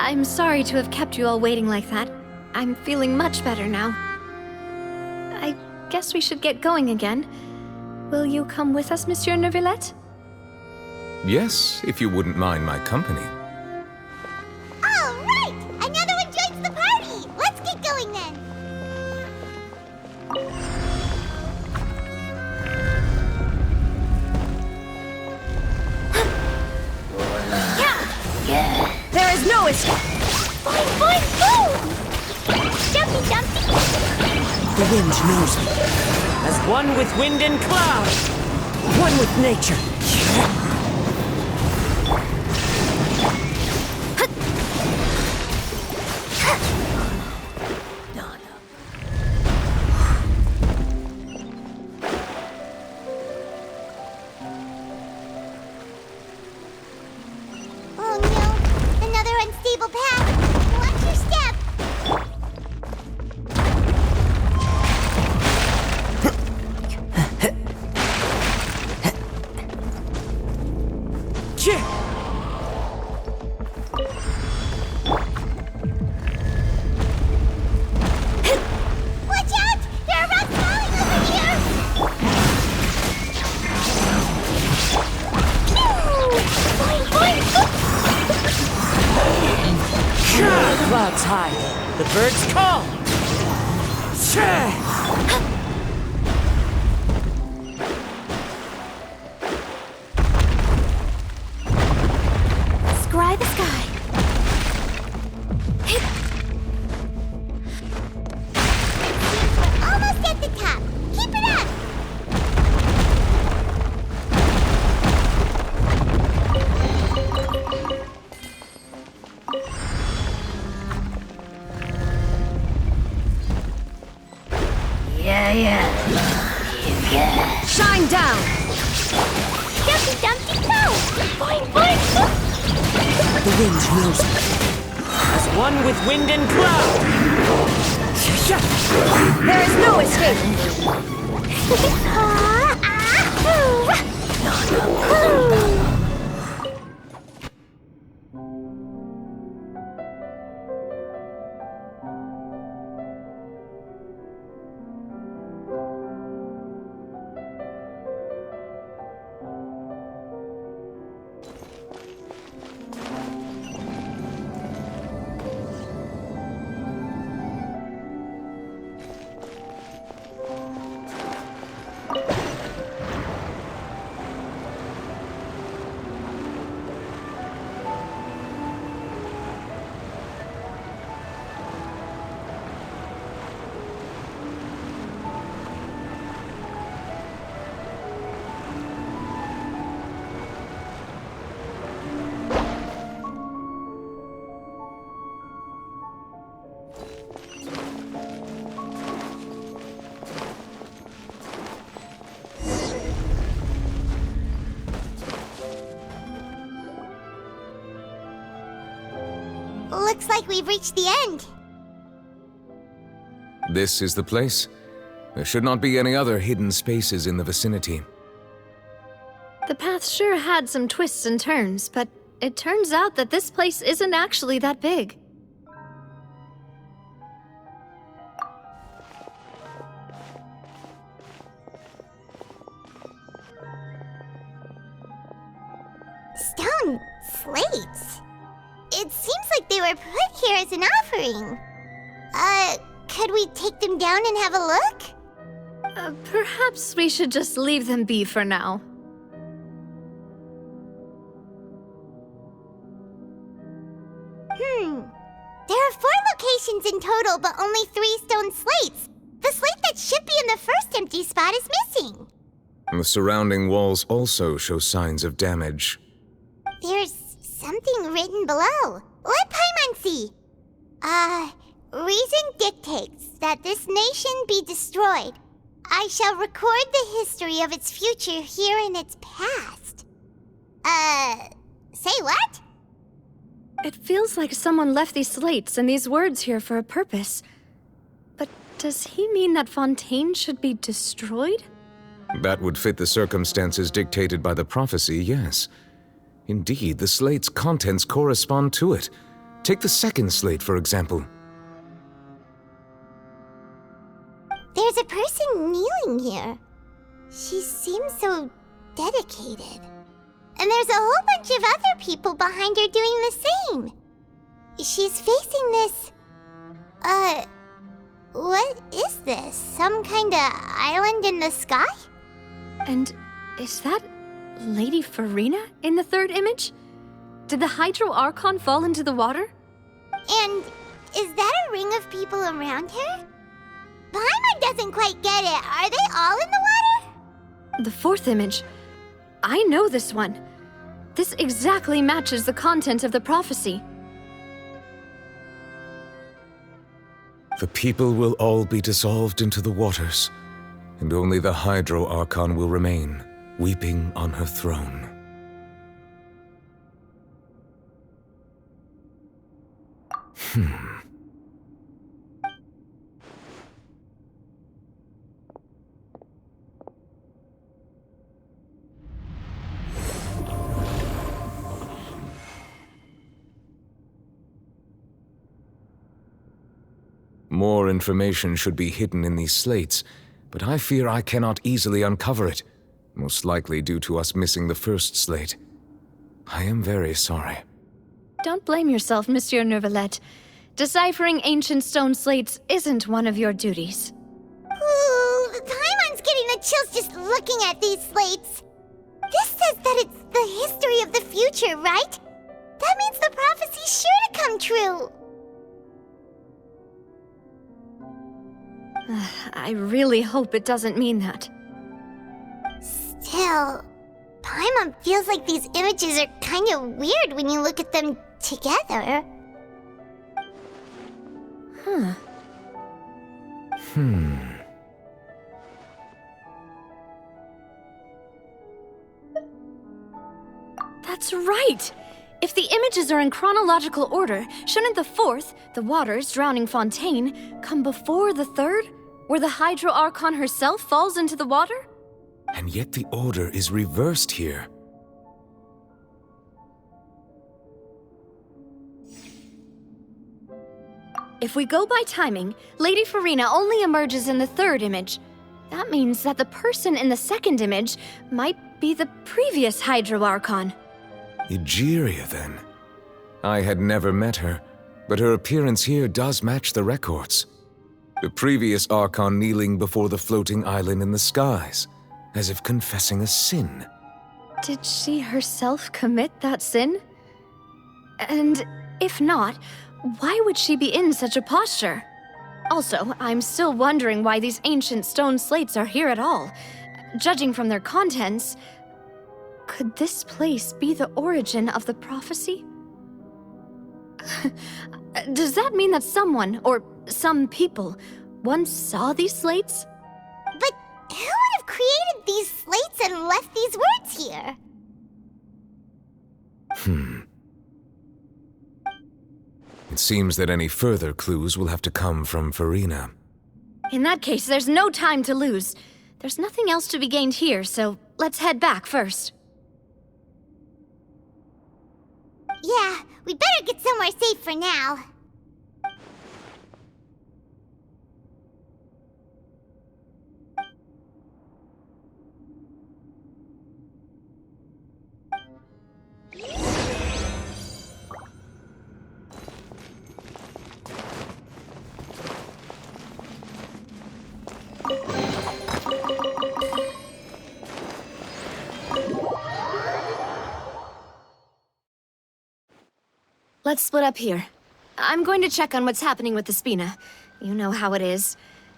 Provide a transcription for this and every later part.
I'm sorry to have kept you all waiting like that. I'm feeling much better now. I guess we should get going again. Will you come with us, Monsieur Neuvillette? Yes, if you wouldn't mind my company. All right! Another one joins the party! Let's get going then! There is no escape! Boing, boing, boom! Jumpy, jumpy! The wind knows me. As one with wind and cloud. One with nature. Oh no! Another unstable path! Watch your step! Watch out! There are rocks falling over here! Boing, boing, boing! Clouds high. The birds call. Scry the sky. We're almost at the top. Keep it up! Shine down! Dumpty, dumpty, go! Boing, boing, boing! The wind knows me. As one with wind and cloud. There is no escape! Looks like we've reached the end. This is the place. There should not be any other hidden spaces in the vicinity. The path sure had some twists and turns, but it turns out that this place isn't actually that big. Stone slates. It seems like they were put here as an offering. Could we take them down and have a look? Perhaps we should just leave them be for now. There are 4 locations in total, but only 3 stone slates. The slate that should be in the first empty spot is missing. The surrounding walls also show signs of damage. There's something written below. Let Paimon see. Reason dictates that this nation be destroyed. I shall record the history of its future here in its past. Say what? It feels like someone left these slates and these words here for a purpose. But does he mean that Fontaine should be destroyed? That would fit the circumstances dictated by the prophecy, yes. Indeed, the slate's contents correspond to it. Take the second slate, for example. There's a person kneeling here. She seems so dedicated. And there's a whole bunch of other people behind her doing the same. She's facing this... what is this? Some kind of island in the sky? And is that Lady Furina in the third image? Did the Hydro Archon fall into the water? And is that a ring of people around her? Paimon doesn't quite get it. Are they all in the water? The fourth image. I know this one. This exactly matches the content of the prophecy. The people will all be dissolved into the waters, and only the Hydro Archon will remain, weeping on her throne. More information should be hidden in these slates, but I fear I cannot easily uncover it, most likely due to us missing the first slate. I am very sorry. Don't blame yourself, Monsieur Neuvillette. Deciphering ancient stone slates isn't one of your duties. Ooh, Paimon's getting the chills just looking at these slates. This says that it's the history of the future, right? That means the prophecy's sure to come true. I really hope it doesn't mean that. Still, Paimon feels like these images are kind of weird when you look at them together. That's right! If the images are in chronological order, shouldn't the fourth, the waters drowning Fontaine, come before the third, where the Hydro Archon herself falls into the water? And yet the order is reversed here. If we go by timing, Lady Furina only emerges in the third image. That means that the person in the second image might be the previous Hydro Archon. Egeria, then. I had never met her, but her appearance here does match the records. The previous Archon kneeling before the floating island in the skies, as if confessing a sin. Did she herself commit that sin? And if not, why would she be in such a posture? Also, I'm still wondering why these ancient stone slates are here at all. Judging from their contents, could this place be the origin of the prophecy? Does that mean that someone, or some people, once saw these slates? But who would have created these slates and left these words here? It seems that any further clues will have to come from Furina. In that case, there's no time to lose. There's nothing else to be gained here, so let's head back first. Yeah, we better get somewhere safe for now. Let's split up here. I'm going to check on what's happening with the Spina. You know how it is.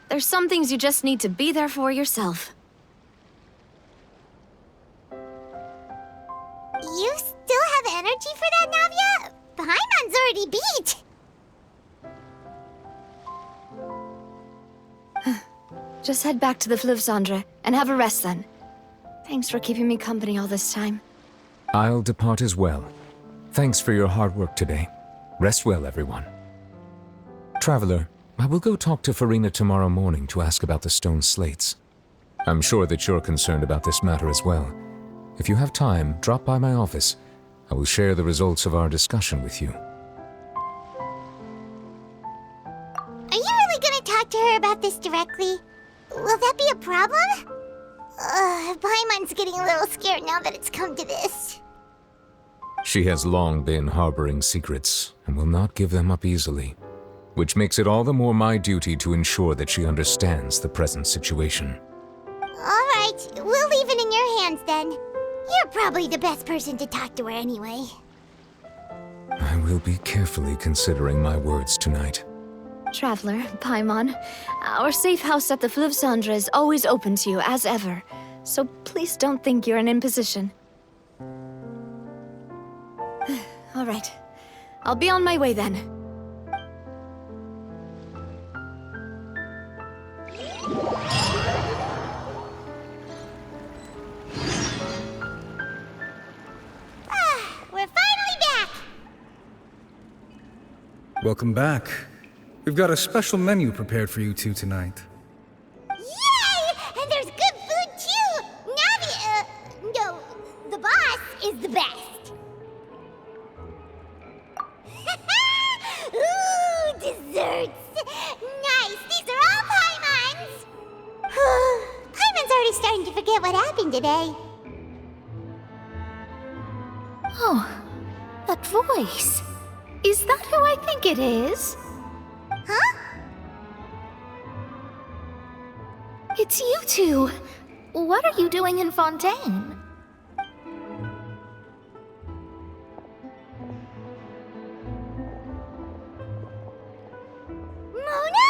There's some things you just need to be there for yourself. You still have energy for that, Navia? Paimon's already beat. Just head back to the Fleuve Cendre and have a rest then. Thanks for keeping me company all this time. I'll depart as well. Thanks for your hard work today. Rest well, everyone. Traveler, I will go talk to Furina tomorrow morning to ask about the stone slates. I'm sure that you're concerned about this matter as well. If you have time, drop by my office. I will share the results of our discussion with you. about this directly. Will that be a problem? Paimon's getting a little scared now that it's come to this. She has long been harboring secrets and will not give them up easily, which makes it all the more my duty to ensure that she understands the present situation. Alright, we'll leave it in your hands then. You're probably the best person to talk to her anyway. I will be carefully considering my words tonight. Traveler, Paimon, our safe house at the Fleuve Cendre is always open to you, as ever. So please don't think you're an imposition. All right. I'll be on my way then. We're finally back! Welcome back. We've got a special menu prepared for you two tonight. Yay! And there's good food too! Navi, no, the boss is the best. Ooh, desserts! Nice, these are all Paimon's! Paimon's already starting to forget what happened today. Oh, that voice. Is that who I think it is? Huh? It's you two. What are you doing in Fontaine? Mona?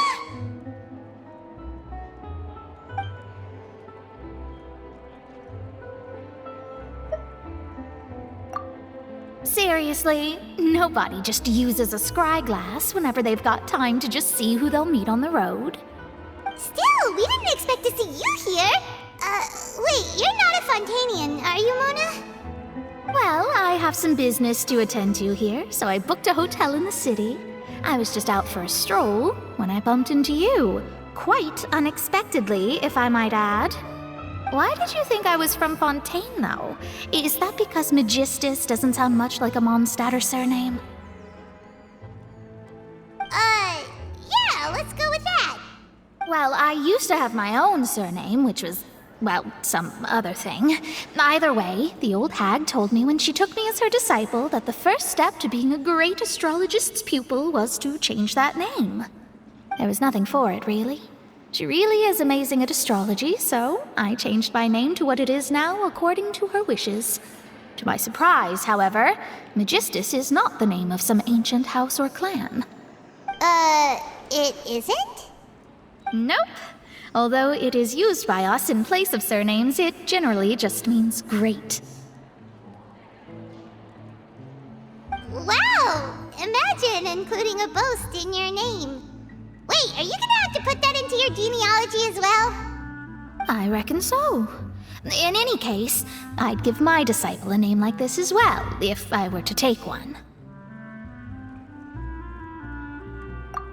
Seriously, nobody just uses a scry glass whenever they've got time to just see who they'll meet on the road. Still, we didn't expect to see you here. Wait, you're not a Fontanian, are you, Mona? Well, I have some business to attend to here, so I booked a hotel in the city. I was just out for a stroll when I bumped into you. Quite unexpectedly, if I might add. Why did you think I was from Fontaine, though? Is that because Magistus doesn't sound much like a Mondstadter surname? Yeah, let's go with that. Well, I used to have my own surname, which was, well, some other thing. Either way, the old hag told me when she took me as her disciple that the first step to being a great astrologist's pupil was to change that name. There was nothing for it, really. She really is amazing at astrology, so I changed my name to what it is now according to her wishes. To my surprise, however, Magistus is not the name of some ancient house or clan. It isn't? Nope. Although it is used by us in place of surnames, it generally just means great. Wow! Imagine including a boast in your name. Wait, are you gonna have to put that into your genealogy as well? I reckon so. In any case, I'd give my disciple a name like this as well, if I were to take one.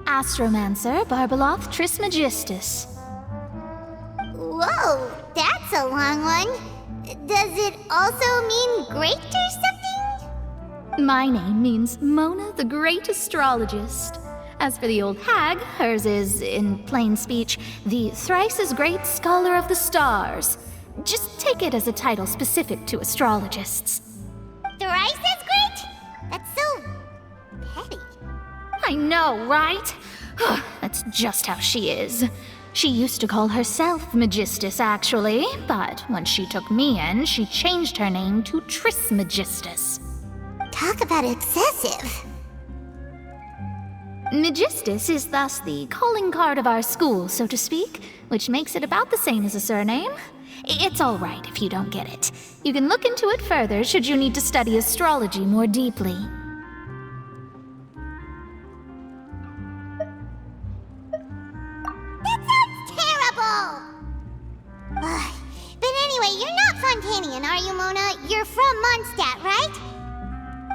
Astromancer Barbeloth Trismegistus. Whoa, that's a long one. Does it also mean great or something? My name means Mona the Great Astrologist. As for the old hag, hers is, in plain speech, the thrice-as-great Scholar of the Stars. Just take it as a title specific to astrologists. Thrice as great? That's so petty. I know, right? That's just how she is. She used to call herself Magistus, actually, but when she took me in, she changed her name to Trismegistus. Talk about excessive. Magistus is thus the calling card of our school, so to speak, which makes it about the same as a surname. It's all right if you don't get it. You can look into it further should you need to study astrology more deeply. That sounds terrible! But anyway, you're not Fontanian, are you, Mona? You're from Mondstadt, right?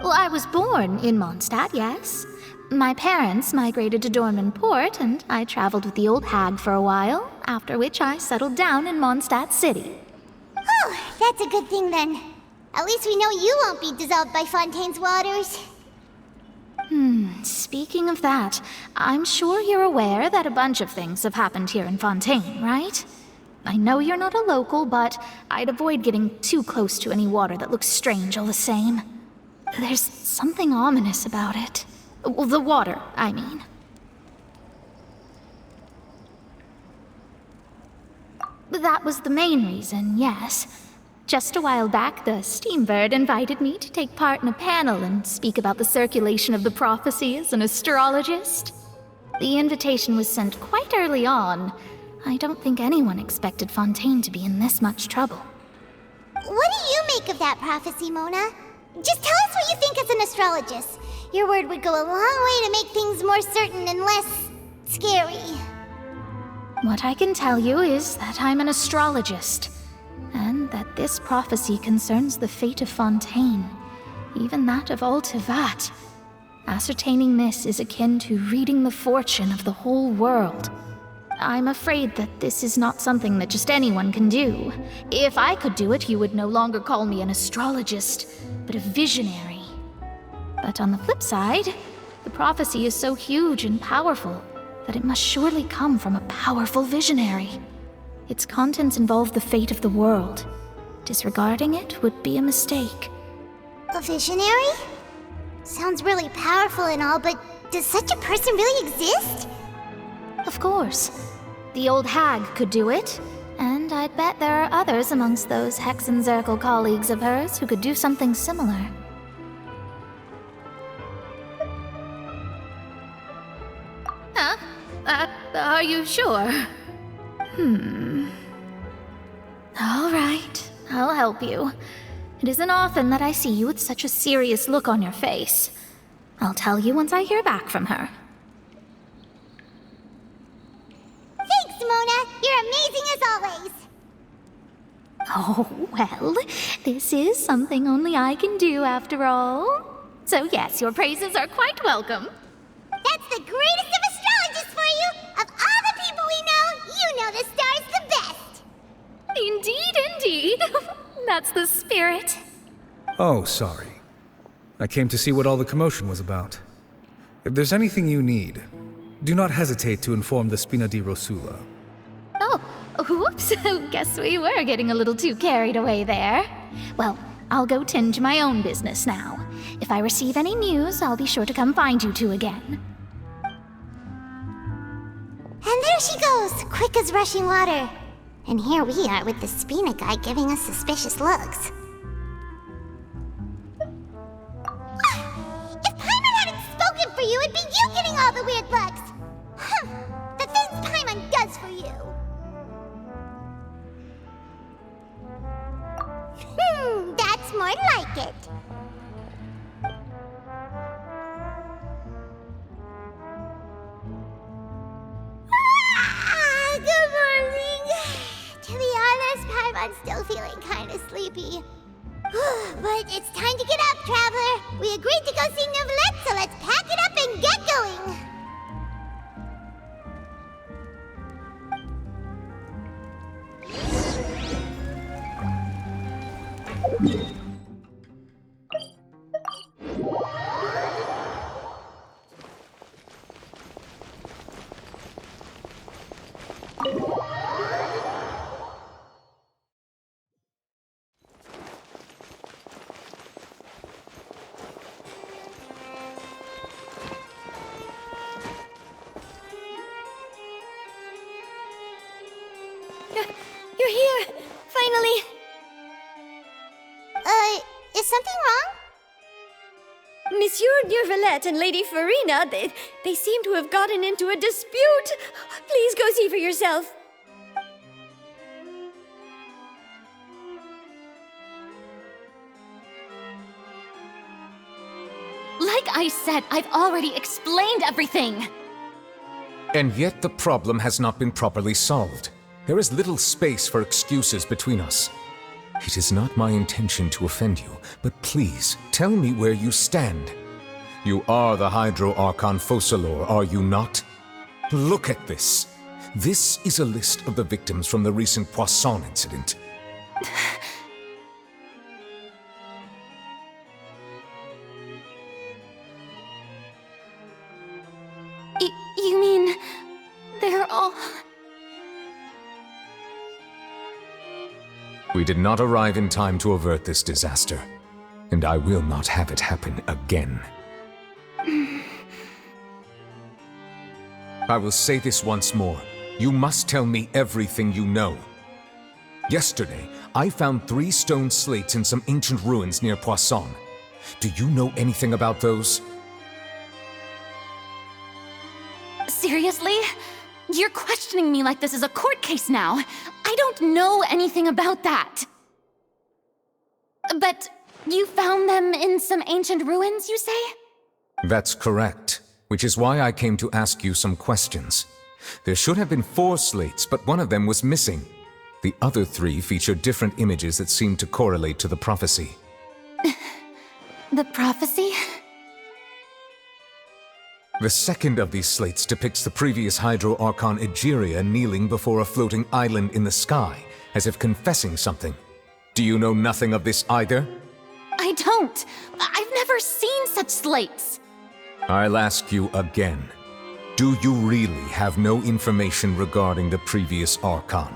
Well, I was born in Mondstadt, yes. My parents migrated to Dorman Port, and I traveled with the old hag for a while, after which I settled down in Mondstadt City. Oh, that's a good thing then. At least we know you won't be dissolved by Fontaine's waters. Speaking of that, I'm sure you're aware that a bunch of things have happened here in Fontaine, right? I know you're not a local, but I'd avoid getting too close to any water that looks strange all the same. There's something ominous about it. Well, the water, I mean. That was the main reason, yes. Just a while back, the Steambird invited me to take part in a panel and speak about the circulation of the prophecy as an astrologist. The invitation was sent quite early on. I don't think anyone expected Fontaine to be in this much trouble. What do you make of that prophecy, Mona? Just tell us what you think as an astrologist. Your word would go a long way to make things more certain and less scary. What I can tell you is that I'm an astrologist, and that this prophecy concerns the fate of Fontaine, even that of all Tevat. Ascertaining this is akin to reading the fortune of the whole world. I'm afraid that this is not something that just anyone can do. If I could do it, you would no longer call me an astrologist, but a visionary. But on the flip side, the prophecy is so huge and powerful that it must surely come from a powerful visionary. Its contents involve the fate of the world. Disregarding it would be a mistake. A visionary? Sounds really powerful and all, but does such a person really exist? Of course. The old hag could do it, and I'd bet there are others amongst those Hexenzirkel colleagues of hers who could do something similar. Huh? Are you sure? All right, I'll help you. It isn't often that I see you with such a serious look on your face. I'll tell you once I hear back from her. Thanks, Mona. You're amazing as always. Oh, well, this is something only I can do after all. So yes, your praises are quite welcome. That's the greatest of astrologists for you! Of all the people we know, you know the star's the best! Indeed, indeed. That's the spirit. Oh, sorry. I came to see what all the commotion was about. If there's anything you need, do not hesitate to inform the Spina di Rosula. Oh, whoops. Guess we were getting a little too carried away there. Well, I'll go tend to my own business now. If I receive any news, I'll be sure to come find you two again. And there she goes, quick as rushing water. And here we are with the Spina guy giving us suspicious looks. If Paimon hadn't spoken for you, it'd be you getting all the weird looks. The things Paimon does for you. That's more like it. Good morning. To be honest, Paimon's still feeling kind of sleepy. But it's time to get up, Traveler. We agreed to go see Neuvillette, so let's pack it up and get going. You're here! Finally! Is something wrong? Monsieur Neuvillette and Lady Furina, they seem to have gotten into a dispute. Please go see for yourself. Like I said, I've already explained everything. And yet the problem has not been properly solved. There is little space for excuses between us. It is not my intention to offend you, but please, tell me where you stand. You are the Hydro Archon Focalor, are you not? Look at this. This is a list of the victims from the recent Poisson incident. We did not arrive in time to avert this disaster, and I will not have it happen again. I will say this once more. You must tell me everything you know. Yesterday, I found 3 stone slates in some ancient ruins near Poisson. Do you know anything about those? Seriously? You're questioning me like this is a court case now. I don't know anything about that. But you found them in some ancient ruins, you say? That's correct, which is why I came to ask you some questions. There should have been 4 slates, but one of them was missing. The other 3 feature different images that seem to correlate to the prophecy. The prophecy? The second of these slates depicts the previous Hydro Archon Egeria kneeling before a floating island in the sky, as if confessing something. Do you know nothing of this either? I don't. I've never seen such slates. I'll ask you again. Do you really have no information regarding the previous Archon?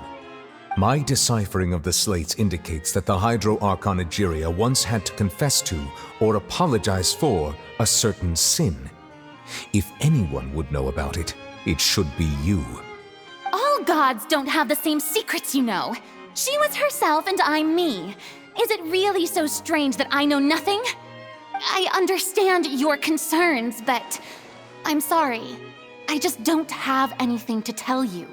My deciphering of the slates indicates that the Hydro Archon Egeria once had to confess to, or apologize for, a certain sin. If anyone would know about it, it should be you. All gods don't have the same secrets, you know. She was herself and I'm me. Is it really so strange that I know nothing? I understand your concerns, but I'm sorry. I just don't have anything to tell you.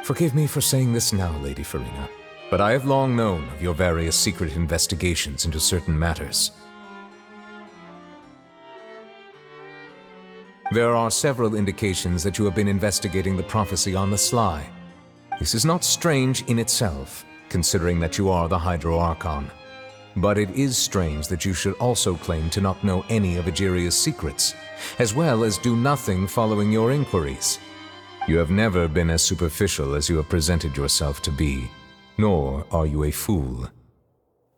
Forgive me for saying this now, Lady Furina, but I have long known of your various secret investigations into certain matters. There are several indications that you have been investigating the prophecy on the sly. This is not strange in itself, considering that you are the Hydro Archon. But it is strange that you should also claim to not know any of Egeria's secrets, as well as do nothing following your inquiries. You have never been as superficial as you have presented yourself to be, nor are you a fool.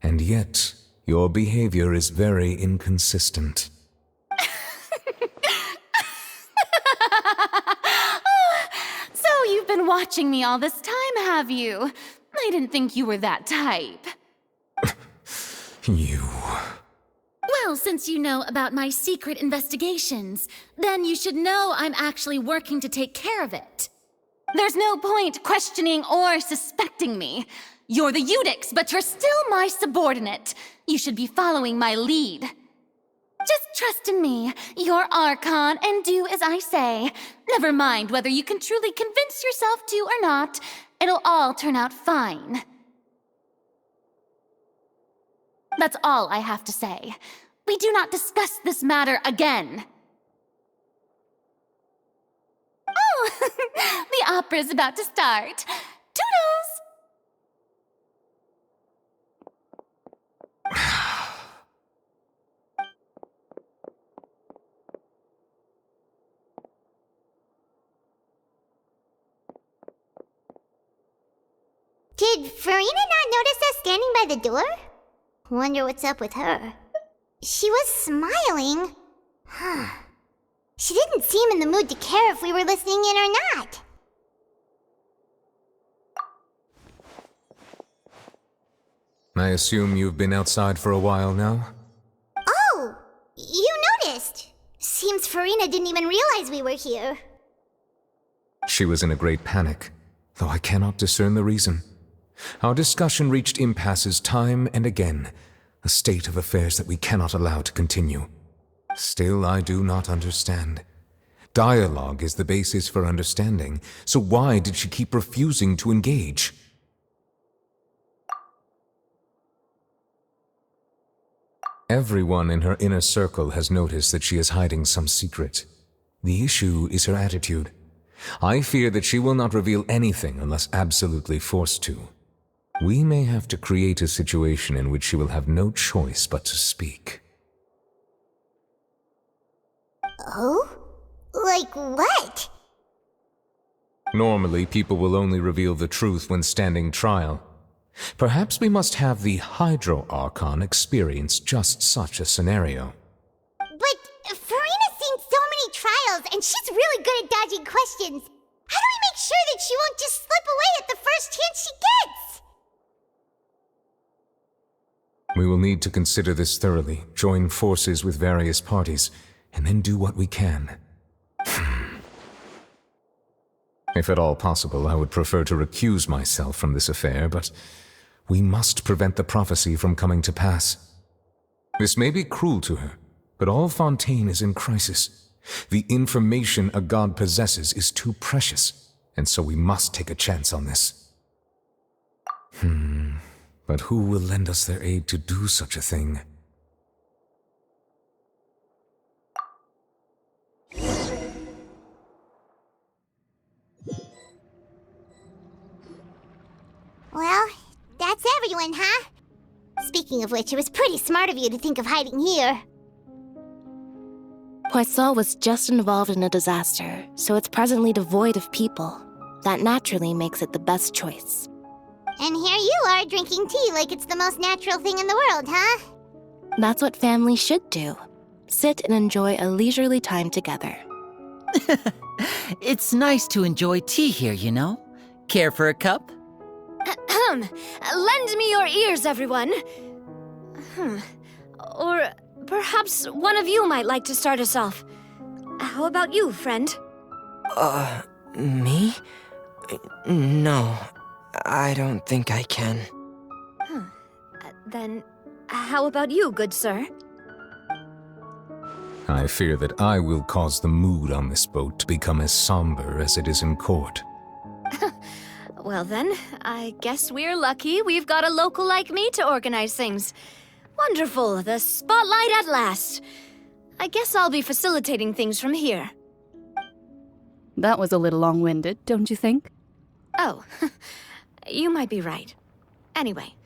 And yet, your behavior is very inconsistent. So you've been watching me all this time, have you? I didn't think you were that type. You... Well, since you know about my secret investigations, then you should know I'm actually working to take care of it. There's no point questioning or suspecting me. You're the Eudix, but you're still my subordinate. You should be following my lead. Just trust in me, you're Archon, and do as I say. Never mind whether you can truly convince yourself to or not. It'll all turn out fine. That's all I have to say. We do not discuss this matter again. Oh, the opera's about to start. Toodles! Did Furina not notice us standing by the door? Wonder what's up with her. She was smiling. She didn't seem in the mood to care if we were listening in or not. I assume you've been outside for a while now? Oh, you noticed. Seems Furina didn't even realize we were here. She was in a great panic, though I cannot discern the reason. Our discussion reached impasses time and again, a state of affairs that we cannot allow to continue. Still, I do not understand. Dialogue is the basis for understanding, so why did she keep refusing to engage? Everyone in her inner circle has noticed that she is hiding some secret. The issue is her attitude. I fear that she will not reveal anything unless absolutely forced to. We may have to create a situation in which she will have no choice but to speak. Oh? Like what? Normally, people will only reveal the truth when standing trial. Perhaps we must have the Hydro Archon experience just such a scenario. But Furina's seen so many trials, and she's really good at dodging questions. How do we make sure that she won't just slip away at the first chance she gets. We will need to consider this thoroughly, join forces with various parties, and then do what we can. If at all possible, I would prefer to recuse myself from this affair, but we must prevent the prophecy from coming to pass. This may be cruel to her, but all Fontaine is in crisis. The information a god possesses is too precious, and so we must take a chance on this. But who will lend us their aid to do such a thing? Well, that's everyone, huh? Speaking of which, it was pretty smart of you to think of hiding here. Poisson was just involved in a disaster, so it's presently devoid of people. That naturally makes it the best choice. And here you are drinking tea like it's the most natural thing in the world, huh? That's what families should do. Sit and enjoy a leisurely time together. It's nice to enjoy tea here, you know? Care for a cup? Lend me your ears, everyone. Or perhaps one of you might like to start us off. How about you, friend? Me? No, I don't think I can. Then how about you, good sir? I fear that I will cause the mood on this boat to become as somber as it is in court. Well then, I guess we're lucky we've got a local like me to organize things. Wonderful, the spotlight at last. I guess I'll be facilitating things from here. That was a little long-winded, don't you think? Oh, you might be right. Anyway,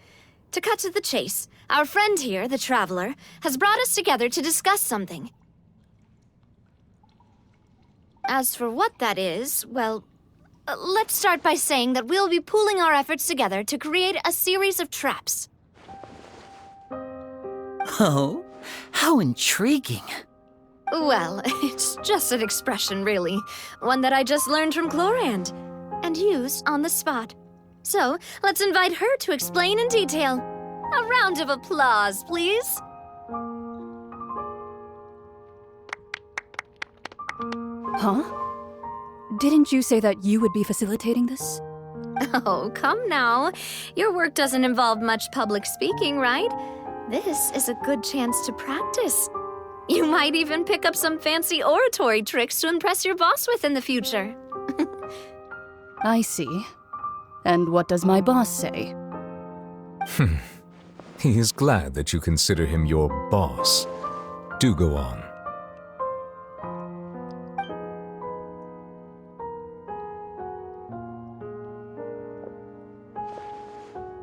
to cut to the chase, our friend here, the Traveler, has brought us together to discuss something. As for what that is, well, let's start by saying that we'll be pooling our efforts together to create a series of traps. Oh, how intriguing. Well, it's just an expression, really. One that I just learned from Chlorand, and used on the spot. So, let's invite her to explain in detail. A round of applause, please. Huh? Didn't you say that you would be facilitating this? Oh, come now. Your work doesn't involve much public speaking, right? This is a good chance to practice. You might even pick up some fancy oratory tricks to impress your boss with in the future. I see. And what does my boss say? He is glad that you consider him your boss. Do go on.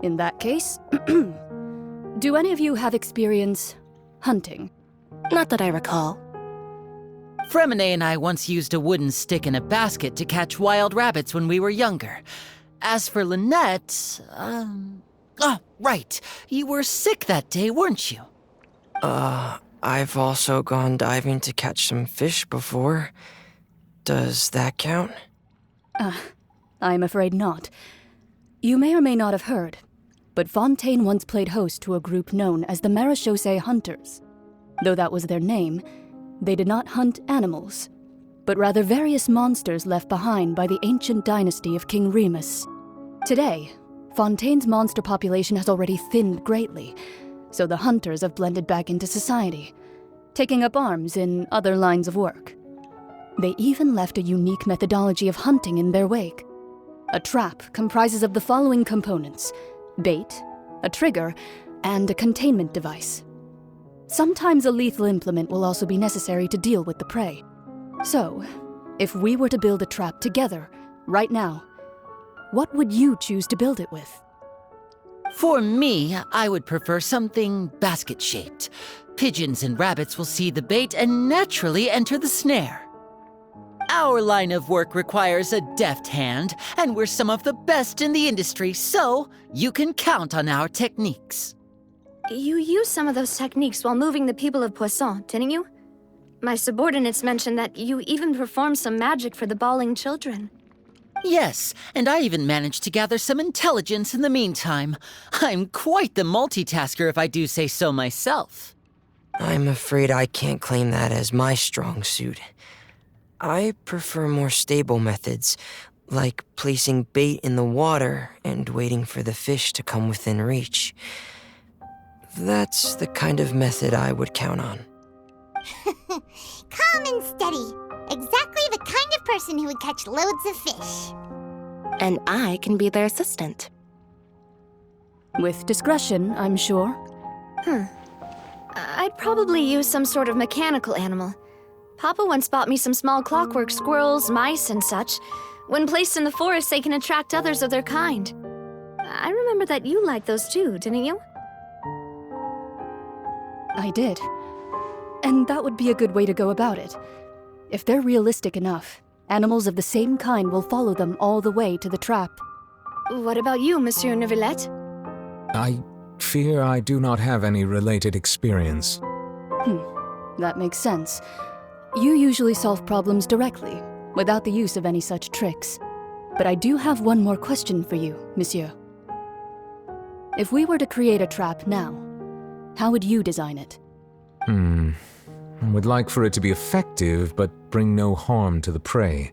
In that case, do any of you have experience hunting? Not that I recall. Fremine and I once used a wooden stick in a basket to catch wild rabbits when we were younger. As for Lynette, oh, right. You were sick that day, weren't you? I've also gone diving to catch some fish before. Does that count? I'm afraid not. You may or may not have heard, but Fontaine once played host to a group known as the Marechaussee Hunters. Though that was their name, they did not hunt animals, but rather various monsters left behind by the ancient dynasty of King Remus. Today, Fontaine's monster population has already thinned greatly, so the hunters have blended back into society, taking up arms in other lines of work. They even left a unique methodology of hunting in their wake. A trap comprises of the following components: bait, a trigger, and a containment device. Sometimes a lethal implement will also be necessary to deal with the prey. So, if we were to build a trap together, right now, what would you choose to build it with? For me, I would prefer something basket-shaped. Pigeons and rabbits will see the bait and naturally enter the snare. Our line of work requires a deft hand, and we're some of the best in the industry, so you can count on our techniques. You used some of those techniques while moving the people of Poisson, didn't you? My subordinates mentioned that you even performed some magic for the bawling children. Yes, and I even managed to gather some intelligence in the meantime. I'm quite the multitasker if I do say so myself. I'm afraid I can't claim that as my strong suit. I prefer more stable methods, like placing bait in the water and waiting for the fish to come within reach. That's the kind of method I would count on. Calm and steady. Exactly the kind of person who would catch loads of fish. And I can be their assistant. With discretion, I'm sure. I'd probably use some sort of mechanical animal. Papa once bought me some small clockwork squirrels, mice, and such. When placed in the forest, they can attract others of their kind. I remember that you liked those too, didn't you? I did. And that would be a good way to go about it. If they're realistic enough, animals of the same kind will follow them all the way to the trap. What about you, Monsieur Neuvillette? I fear I do not have any related experience. That makes sense. You usually solve problems directly, without the use of any such tricks. But I do have one more question for you, Monsieur. If we were to create a trap now, how would you design it? I would like for it to be effective, but bring no harm to the prey.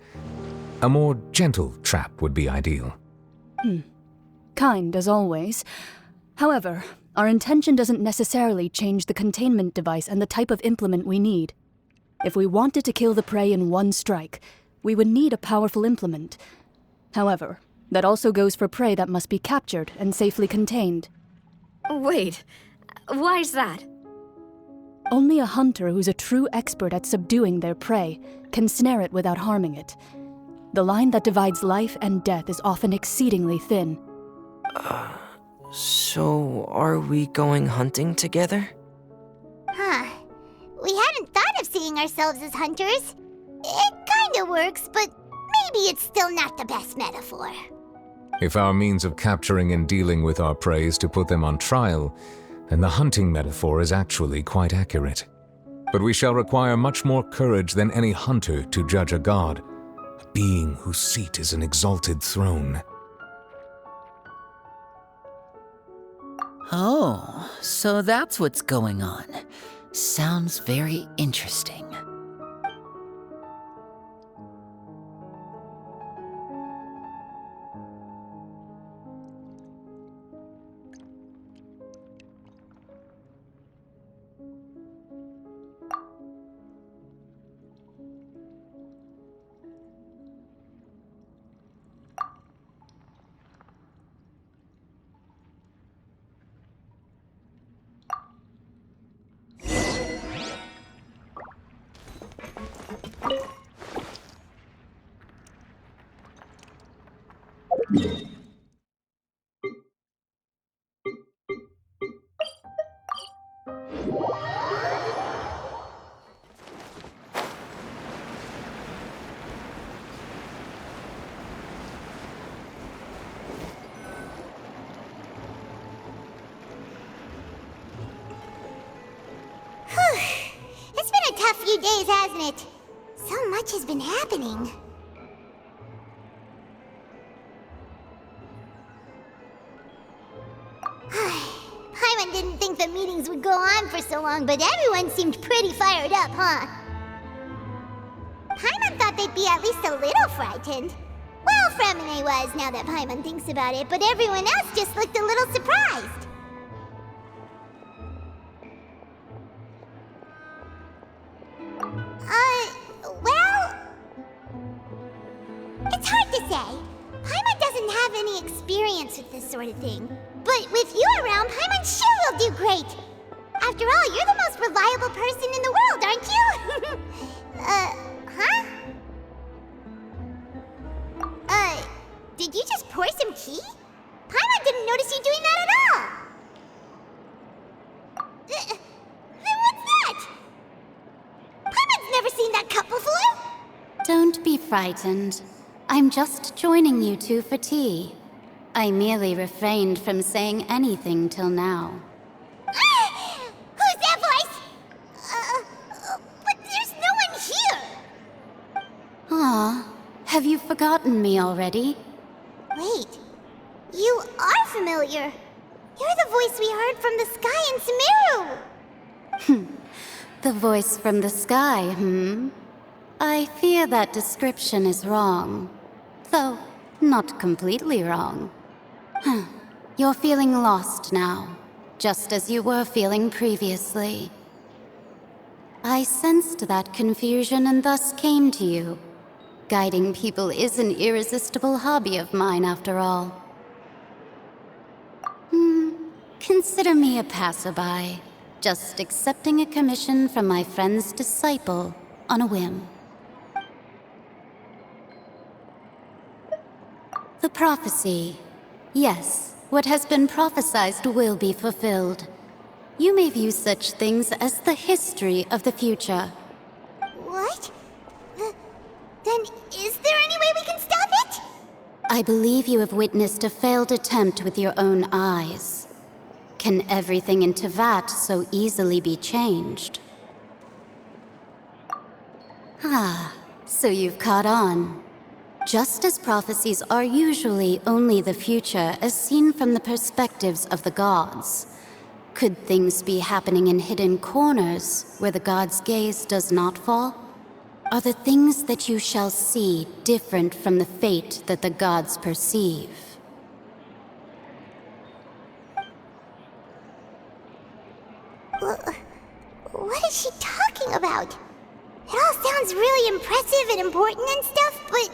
A more gentle trap would be ideal. Kind, as always. However, our intention doesn't necessarily change the containment device and the type of implement we need. If we wanted to kill the prey in one strike, we would need a powerful implement. However, that also goes for prey that must be captured and safely contained. Wait, why's that? Only a hunter who's a true expert at subduing their prey can snare it without harming it. The line that divides life and death is often exceedingly thin. So are we going hunting together? We hadn't thought of seeing ourselves as hunters. It kinda works, but maybe it's still not the best metaphor. If our means of capturing and dealing with our prey is to put them on trial, then the hunting metaphor is actually quite accurate. But we shall require much more courage than any hunter to judge a god, a being whose seat is an exalted throne. Oh, so that's what's going on. Sounds very interesting. It's been a tough few days, hasn't it? So much has been happening. Paimon didn't think the meetings would go on for so long, but everyone seemed pretty fired up, huh? Paimon thought they'd be at least a little frightened. Well, Fremine was, now that Paimon thinks about it, but everyone else just looked a little surprised. Well... It's hard to say. Paimon doesn't have any experience with this sort of thing. But with you around, Paimon sure will do great. After all, you're the most reliable person in the world, aren't you? Huh? Did you just pour some tea? Paimon didn't notice you doing that at all. Then what's that? Paimon's never seen that cup before. Don't be frightened. I'm just joining you two for tea. I merely refrained from saying anything till now. Who's that voice? But there's no one here. Aw, Have you forgotten me already? Wait, you are familiar. You're the voice we heard from the sky in Sumeru. The voice from the sky, I fear that description is wrong. Though, not completely wrong. You're feeling lost now, just as you were feeling previously. I sensed that confusion and thus came to you. Guiding people is an irresistible hobby of mine, after all. Consider me a passerby, just accepting a commission from my friend's disciple on a whim. The prophecy. Yes, what has been prophesied will be fulfilled. You may view such things as the history of the future. What? Then is there any way we can stop it? I believe you have witnessed a failed attempt with your own eyes. Can everything in Teyvat so easily be changed? So you've caught on. Just as prophecies are usually only the future as seen from the perspectives of the gods, could things be happening in hidden corners where the gods' gaze does not fall? Are the things that you shall see different from the fate that the gods perceive? What is she talking about? It all sounds really impressive and important and stuff, but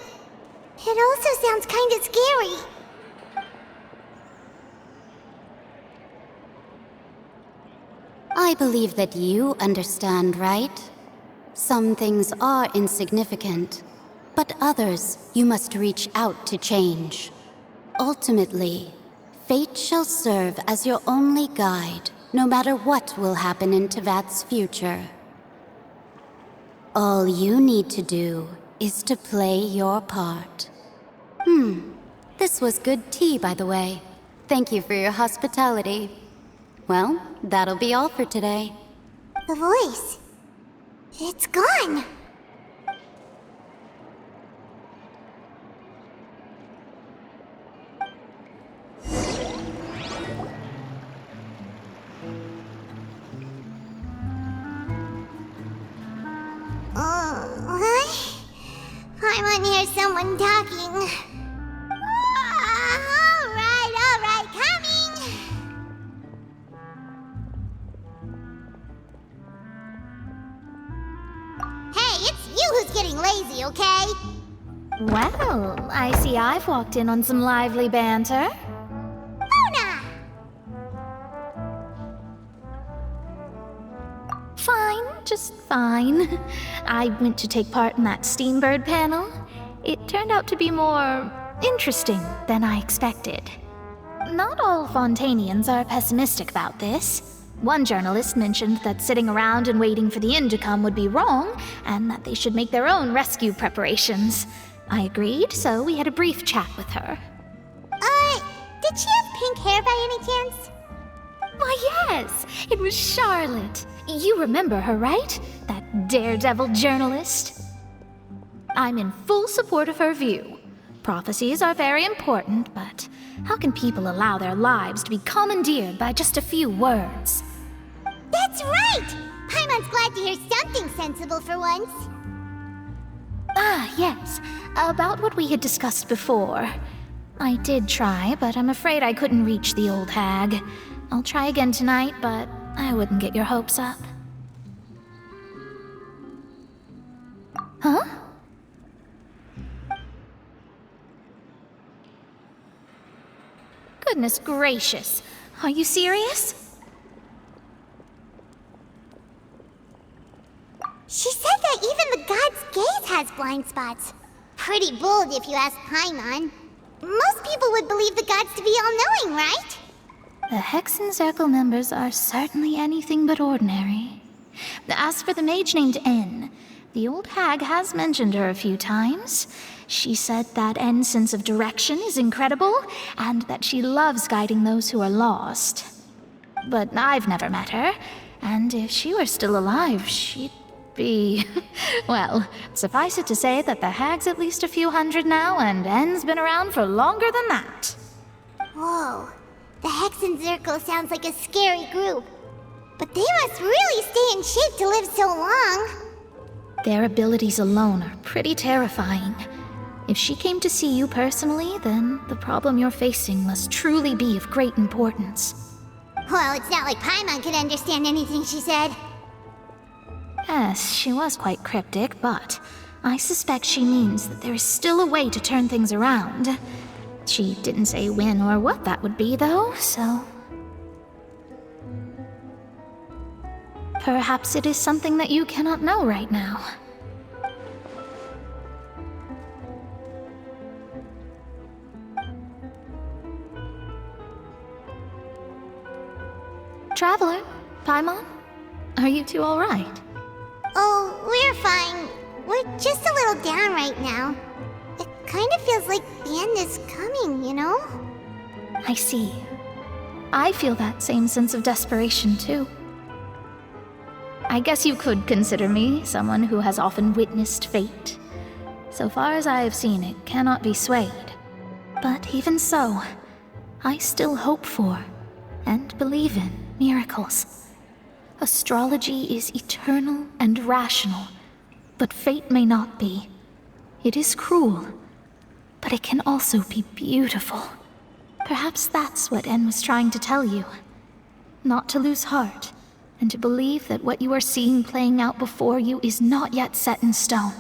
it also sounds kinda scary. I believe that you understand, right? Some things are insignificant, but others you must reach out to change. Ultimately, fate shall serve as your only guide, no matter what will happen in Teyvat's future. All you need to do is to play your part. This was good tea, by the way. Thank you for your hospitality. Well, that'll be all for today. The voice. It's gone. I want to hear someone talking. All right, coming. Hey, it's you who's getting lazy, okay? Well, I see I've walked in on some lively banter. Luna! Fine, just fine. I went to take part in that Steambird panel. It turned out to be more interesting than I expected. Not all Fontanians are pessimistic about this. One journalist mentioned that sitting around and waiting for the end to come would be wrong, and that they should make their own rescue preparations. I agreed, so we had a brief chat with her. Did she have pink hair by any chance? Why, yes! It was Charlotte. You remember her, right? That daredevil journalist? I'm in full support of her view. Prophecies are very important, but how can people allow their lives to be commandeered by just a few words? That's right! Paimon's glad to hear something sensible for once. Ah, yes. About what we had discussed before. I did try, but I'm afraid I couldn't reach the old hag. I'll try again tonight, but I wouldn't get your hopes up. Huh? Goodness gracious. Are you serious? She said that even the god's gaze has blind spots. Pretty bold if you ask Paimon. Most people would believe the gods to be all-knowing, right? The Hexen Circle members are certainly anything but ordinary. As for the mage named N, the old hag has mentioned her a few times. She said that N's sense of direction is incredible, and that she loves guiding those who are lost. But I've never met her, and if she were still alive, she'd be? Well, suffice it to say that the hag's at least a few hundred now, and N's been around for longer than that. Whoa. The Hexen Zirkel sounds like a scary group. But they must really stay in shape to live so long. Their abilities alone are pretty terrifying. If she came to see you personally, then the problem you're facing must truly be of great importance. Well, it's not like Paimon could understand anything she said. Yes, she was quite cryptic, but I suspect she means that there is still a way to turn things around. She didn't say when or what that would be, though, so... Perhaps it is something that you cannot know right now. Traveler, Paimon, are you two all right? Oh, we're fine. We're just a little down right now. It kind of feels like the end is coming, you know? I see. I feel that same sense of desperation, too. I guess you could consider me someone who has often witnessed fate. So far as I have seen, it cannot be swayed. But even so, I still hope for, and believe in, miracles. Astrology is eternal and rational, but fate may not be. It is cruel, but it can also be beautiful. Perhaps that's what En was trying to tell you. Not to lose heart, and to believe that what you are seeing playing out before you is not yet set in stone.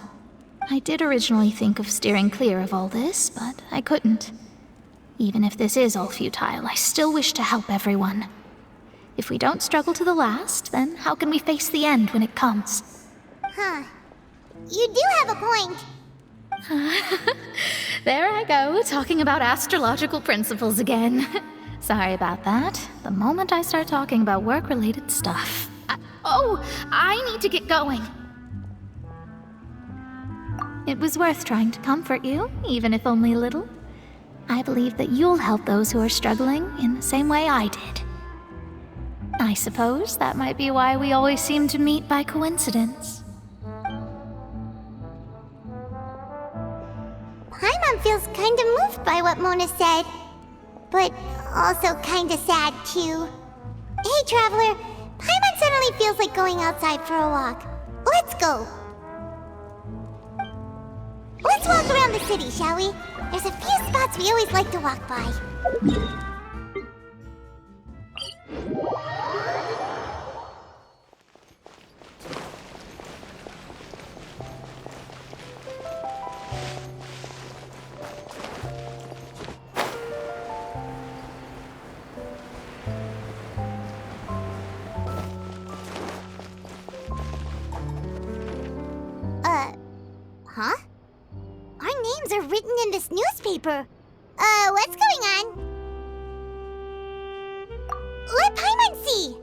I did originally think of steering clear of all this, but I couldn't. Even if this is all futile, I still wish to help everyone. If we don't struggle to the last, then how can we face the end when it comes? Huh. You do have a point. There I go, talking about astrological principles again. Sorry about that. The moment I start talking about work-related stuff... I need to get going. It was worth trying to comfort you, even if only a little. I believe that you'll help those who are struggling in the same way I did. I suppose that might be why we always seem to meet by coincidence. Paimon feels kind of moved by what Mona said. But also kind of sad, too. Hey, Traveler. Paimon suddenly feels like going outside for a walk. Let's go. Let's walk around the city, shall we? There's a few spots we always like to walk by. Huh? Our names are written in this newspaper. What's going on? Let Paimon see!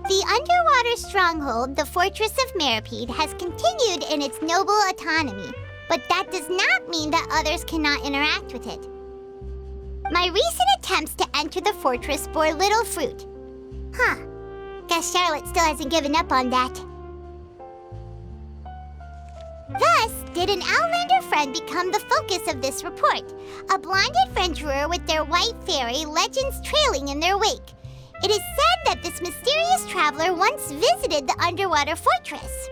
The underwater stronghold, the Fortress of Meripede, has continued in its noble autonomy, but that does not mean that others cannot interact with it. My recent attempts to enter the fortress bore little fruit. Huh. Guess Charlotte still hasn't given up on that. Thus, did an Outlander friend become the focus of this report, a blonde adventurer with their white fairy legends trailing in their wake. It is said that this mysterious traveler once visited the underwater fortress.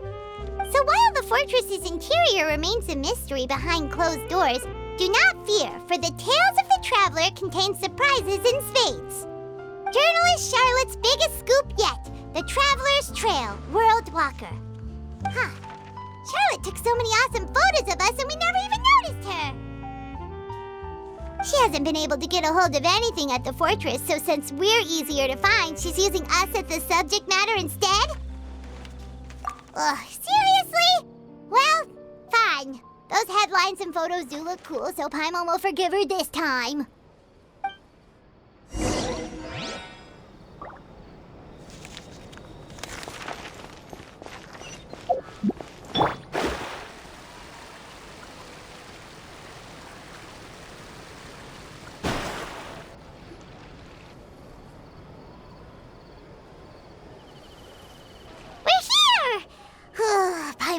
So while the fortress's interior remains a mystery behind closed doors, do not fear, for the tales of the traveler contain surprises in spades. Journalist Charlotte's biggest scoop yet, the Traveler's Trail, World Walker. Huh. Charlotte took so many awesome photos of us and we never even noticed her. She hasn't been able to get a hold of anything at the fortress, so since we're easier to find, she's using us as the subject matter instead? Ugh, seriously? Well, fine. Those headlines and photos do look cool, so Paimon will forgive her this time.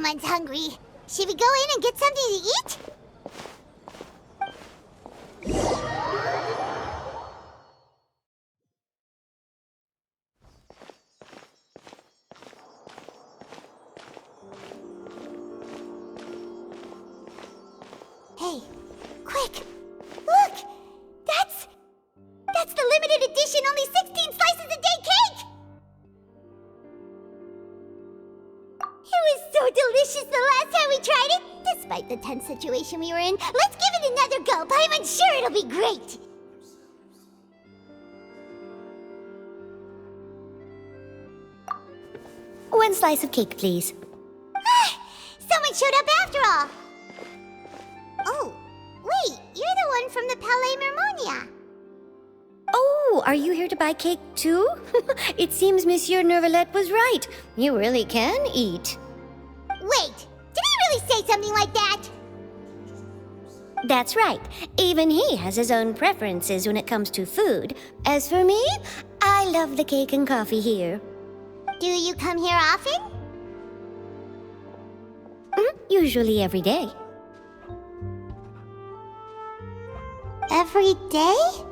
Paimon's hungry. Should we go in and get something to eat? Hey, quick! Look! That's the limited edition only 16 slices a day cake! It was so delicious the last time we tried it! Despite the tense situation we were in, let's give it another go! Paimon's sure it'll be great! One slice of cake, please. Someone showed up after all! Oh, wait, you're the one from the Palais Mermonia. Oh, are you here to buy cake too? It seems Monsieur Nervalette was right. You really can eat. Wait, did he really say something like that? That's right. Even he has his own preferences when it comes to food. As for me, I love the cake and coffee here. Do you come here often? Usually every day. Every day?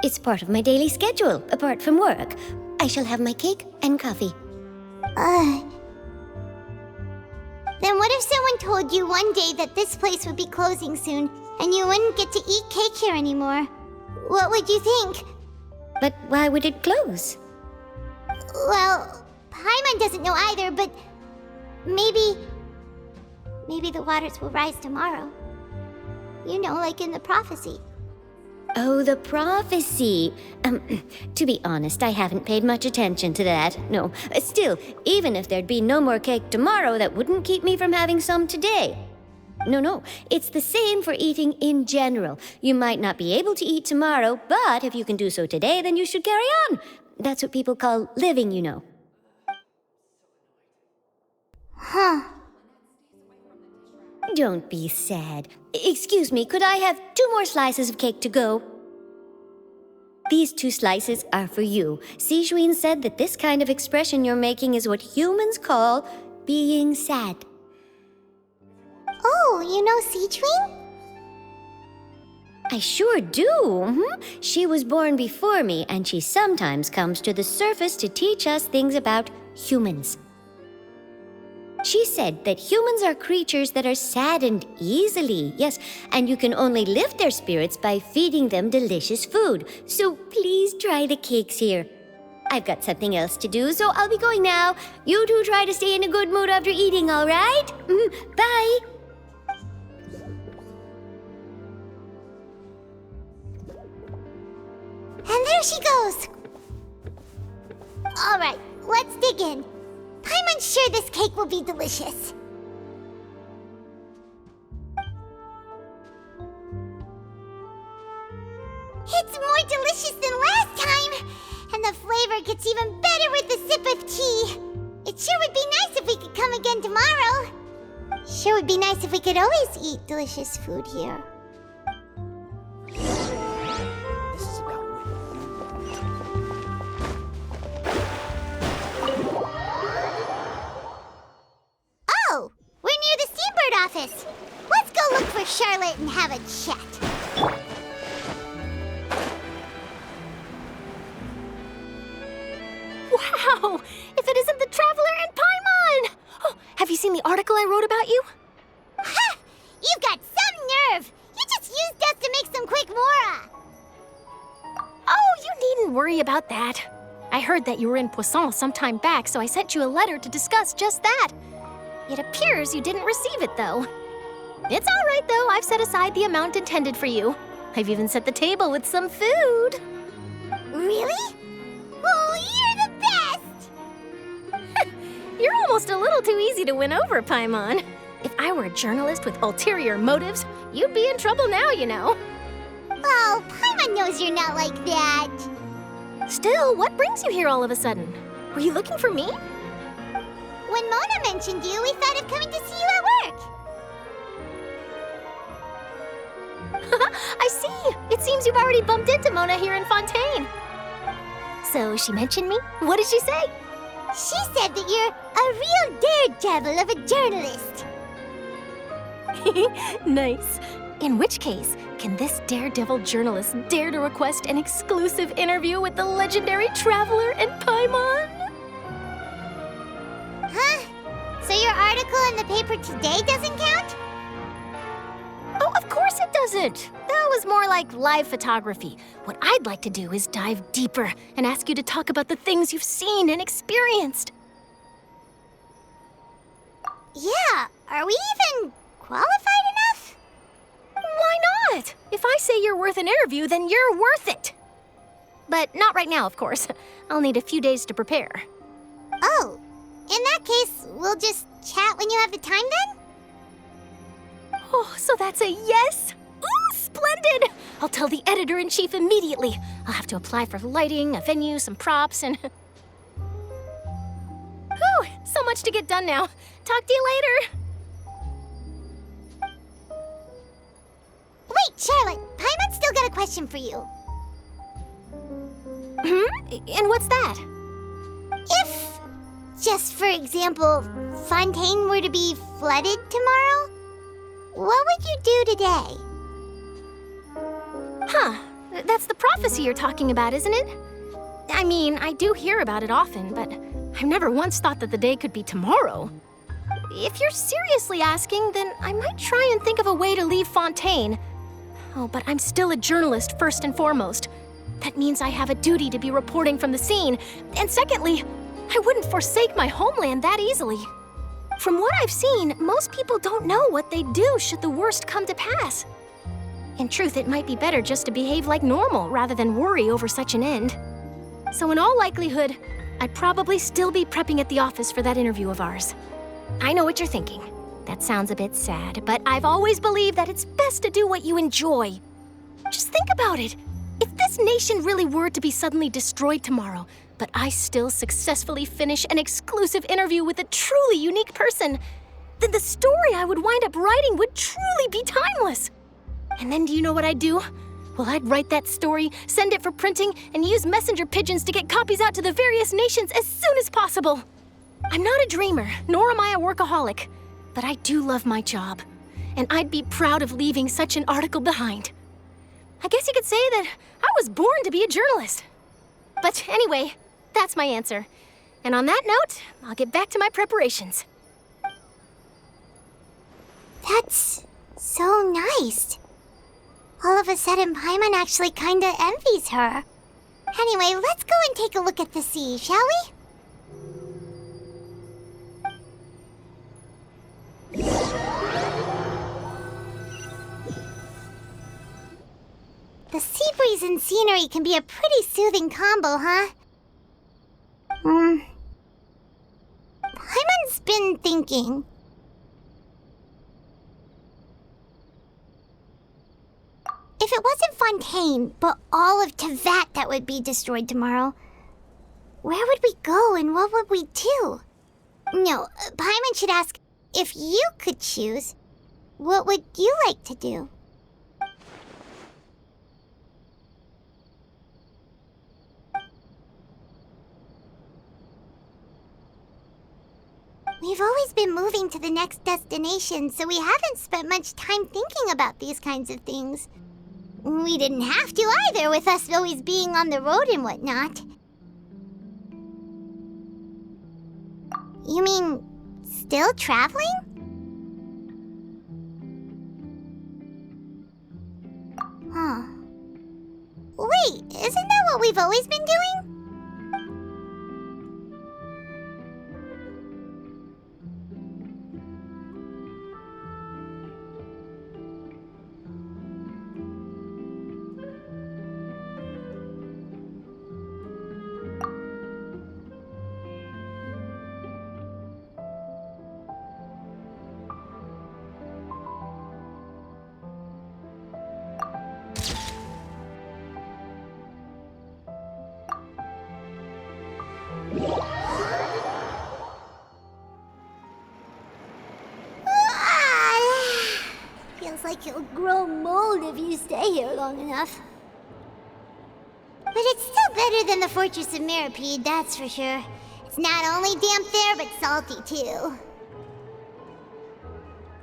It's part of my daily schedule, apart from work. I shall have my cake and coffee. Then what if someone told you one day that this place would be closing soon, and you wouldn't get to eat cake here anymore? What would you think? But why would it close? Well, Paimon doesn't know either, but maybe the waters will rise tomorrow. You know, like in the prophecy. Oh, the prophecy. To be honest, I haven't paid much attention to that. No, still, even if there'd be no more cake tomorrow, that wouldn't keep me from having some today. No, it's the same for eating in general. You might not be able to eat tomorrow, but if you can do so today, then you should carry on. That's what people call living, you know. Huh. Don't be sad. Excuse me, could I have 2 more slices of cake to go? These 2 slices are for you. Sijuin said that this kind of expression you're making is what humans call being sad. Oh, you know Sijuin? I sure do. She was born before me, and she sometimes comes to the surface to teach us things about humans. She said that humans are creatures that are saddened easily, yes, and you can only lift their spirits by feeding them delicious food. So please try the cakes here. I've got something else to do, so I'll be going now. You two try to stay in a good mood after eating, all right? Bye. And there she goes. All right, let's dig in. Paimon's sure this cake will be delicious. It's more delicious than last time, and the flavor gets even better with a sip of tea. It sure would be nice if we could come again tomorrow. Sure would be nice if we could always eat delicious food here. Oh, we're near the Steambird office. Let's go look for Charlotte and have a chat. Wow! If it isn't the Traveler and Paimon! Oh, have you seen the article I wrote about you? Ha! You've got some nerve! You just used us to make some quick mora! Oh, you needn't worry about that. I heard that you were in Poisson some time back, so I sent you a letter to discuss just that. It appears you didn't receive it, though. It's all right, though. I've set aside the amount intended for you. I've even set the table with some food. Really? Oh, you're the best! You're almost a little too easy to win over, Paimon. If I were a journalist with ulterior motives, you'd be in trouble now, you know. Oh, Paimon knows you're not like that. Still, what brings you here all of a sudden? Were you looking for me? When Mona mentioned you, we thought of coming to see you at work. I see. It seems you've already bumped into Mona here in Fontaine. So she mentioned me? What did she say? She said that you're a real daredevil of a journalist. Nice. In which case, can this daredevil journalist dare to request an exclusive interview with the legendary traveler and Paimon? Huh? So your article in the paper today doesn't count? Oh, of course it doesn't. That was more like live photography. What I'd like to do is dive deeper and ask you to talk about the things you've seen and experienced. Yeah, are we even qualified enough? Why not? If I say you're worth an interview, then you're worth it. But not right now, of course. I'll need a few days to prepare. Oh, in that case, we'll just chat when you have the time then? Oh, so that's a yes? Ooh, splendid! I'll tell the editor-in-chief immediately. I'll have to apply for lighting, a venue, some props, and... Whew, so much to get done now. Talk to you later. Wait, Charlotte, Paimon's still got a question for you. And what's that? If, just for example, Fontaine were to be flooded tomorrow, what would you do today? Huh, that's the prophecy you're talking about, isn't it? I mean, I do hear about it often, but I've never once thought that the day could be tomorrow. If you're seriously asking, then I might try and think of a way to leave Fontaine. Oh, but I'm still a journalist first and foremost. That means I have a duty to be reporting from the scene. And secondly, I wouldn't forsake my homeland that easily. From what I've seen, most people don't know what they'd do should the worst come to pass. In truth, it might be better just to behave like normal rather than worry over such an end. So in all likelihood, I'd probably still be prepping at the office for that interview of ours. I know what you're thinking. That sounds a bit sad, but I've always believed that it's best to do what you enjoy. Just think about it. If this nation really were to be suddenly destroyed tomorrow, but I still successfully finish an exclusive interview with a truly unique person, then the story I would wind up writing would truly be timeless. And then do you know what I'd do? Well, I'd write that story, send it for printing, and use messenger pigeons to get copies out to the various nations as soon as possible. I'm not a dreamer, nor am I a workaholic, but I do love my job, and I'd be proud of leaving such an article behind. I guess you could say that I was born to be a journalist. But anyway, that's my answer. And on that note, I'll get back to my preparations. That's so nice. All of a sudden, Paimon actually kinda envies her. Anyway, let's go and take a look at the sea, shall we? The sea breeze and scenery can be a pretty soothing combo, huh? Paimon's been thinking. If it wasn't Fontaine, but all of Tevat that would be destroyed tomorrow, where would we go and what would we do? No, Paimon should ask, if you could choose, what would you like to do? We've always been moving to the next destination, so we haven't spent much time thinking about these kinds of things. We didn't have to either, with us always being on the road and whatnot. You mean, still traveling? Huh. Wait, isn't that what we've always been doing? Feels like you'll grow mold if you stay here long enough. But it's still better than the Fortress of Mirapede, that's for sure. It It's not only damp there, but salty too.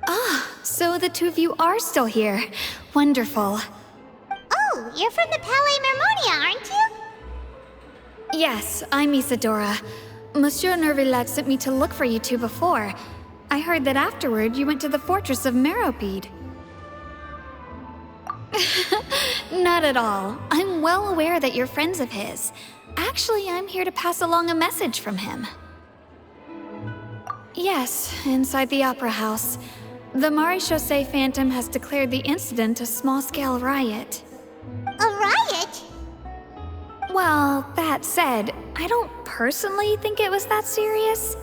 Ah, so the two of you are still here. Wonderful. Oh, you're from the Palais Mermonia, aren't you? Yes, I'm Isadora. Monsieur Nervillet sent me to look for you two before. I heard that afterward you went to the fortress of Meropide. Not at all. I'm well aware that you're friends of his. Actually, I'm here to pass along a message from him. Yes, inside the Opera House. The Maréchaussée Phantom has declared the incident a small-scale riot. A riot? Well, that said, I don't personally think it was that serious.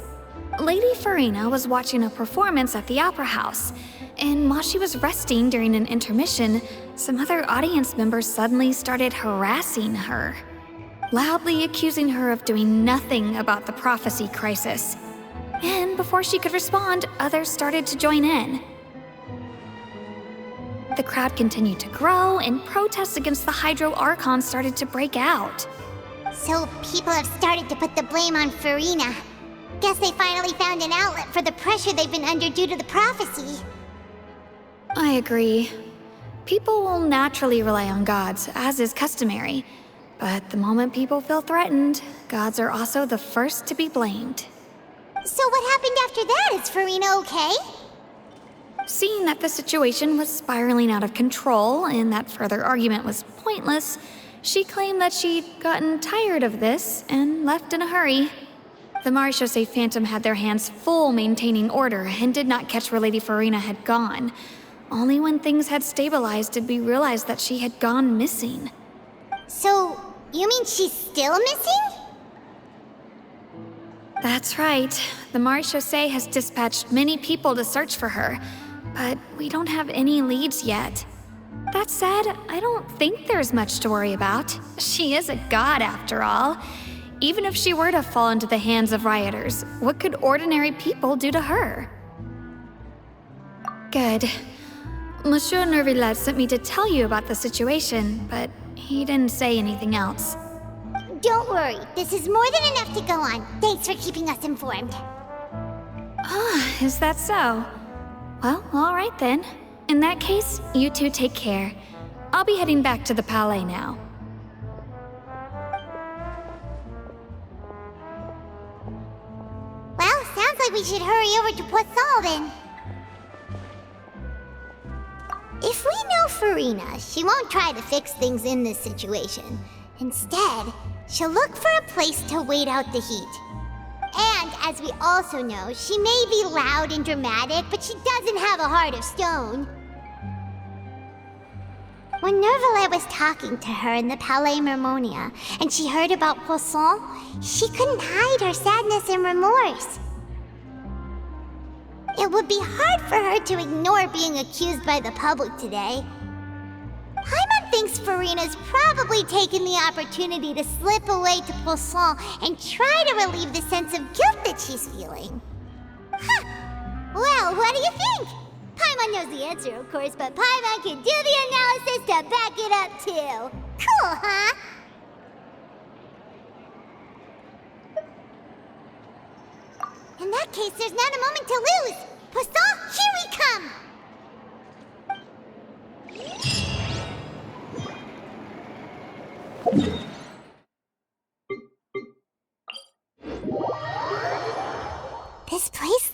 Lady Furina was watching a performance at the Opera House, and while she was resting during an intermission, some other audience members suddenly started harassing her, loudly accusing her of doing nothing about the prophecy crisis. And before she could respond, others started to join in. The crowd continued to grow, and protests against the Hydro Archon started to break out. So people have started to put the blame on Furina. Guess they finally found an outlet for the pressure they've been under due to the prophecy. I agree. People will naturally rely on gods, as is customary. But the moment people feel threatened, gods are also the first to be blamed. So what happened after that? Is Furina okay? Seeing that the situation was spiraling out of control and that further argument was pointless, she claimed that she'd gotten tired of this and left in a hurry. The Maréchaussée Phantom had their hands full maintaining order and did not catch where Lady Furina had gone. Only when things had stabilized did we realize that she had gone missing. So, you mean she's still missing? That's right. The Maréchaussée has dispatched many people to search for her, but we don't have any leads yet. That said, I don't think there's much to worry about. She is a god after all. Even if she were to fall into the hands of rioters, what could ordinary people do to her? Good. Monsieur Nervillet sent me to tell you about the situation, but he didn't say anything else. Don't worry, this is more than enough to go on. Thanks for keeping us informed. Ah, is that so? Well, all right then. In that case, you two take care. I'll be heading back to the Palais now. Well, sounds like we should hurry over to Poisson then. If we know Furina, she won't try to fix things in this situation. Instead, she'll look for a place to wait out the heat. And, as we also know, she may be loud and dramatic, but she doesn't have a heart of stone. When Nervillet was talking to her in the Palais Mermonia, and she heard about Poisson, she couldn't hide her sadness and remorse. It would be hard for her to ignore being accused by the public today. Paimon thinks Furina's probably taken the opportunity to slip away to Poisson and try to relieve the sense of guilt that she's feeling. Huh. Well, what do you think? Paimon knows the answer, of course, but Paimon can do the analysis to back it up, too. Cool, huh? In that case, there's not a moment to lose. Poisson, here we come! This place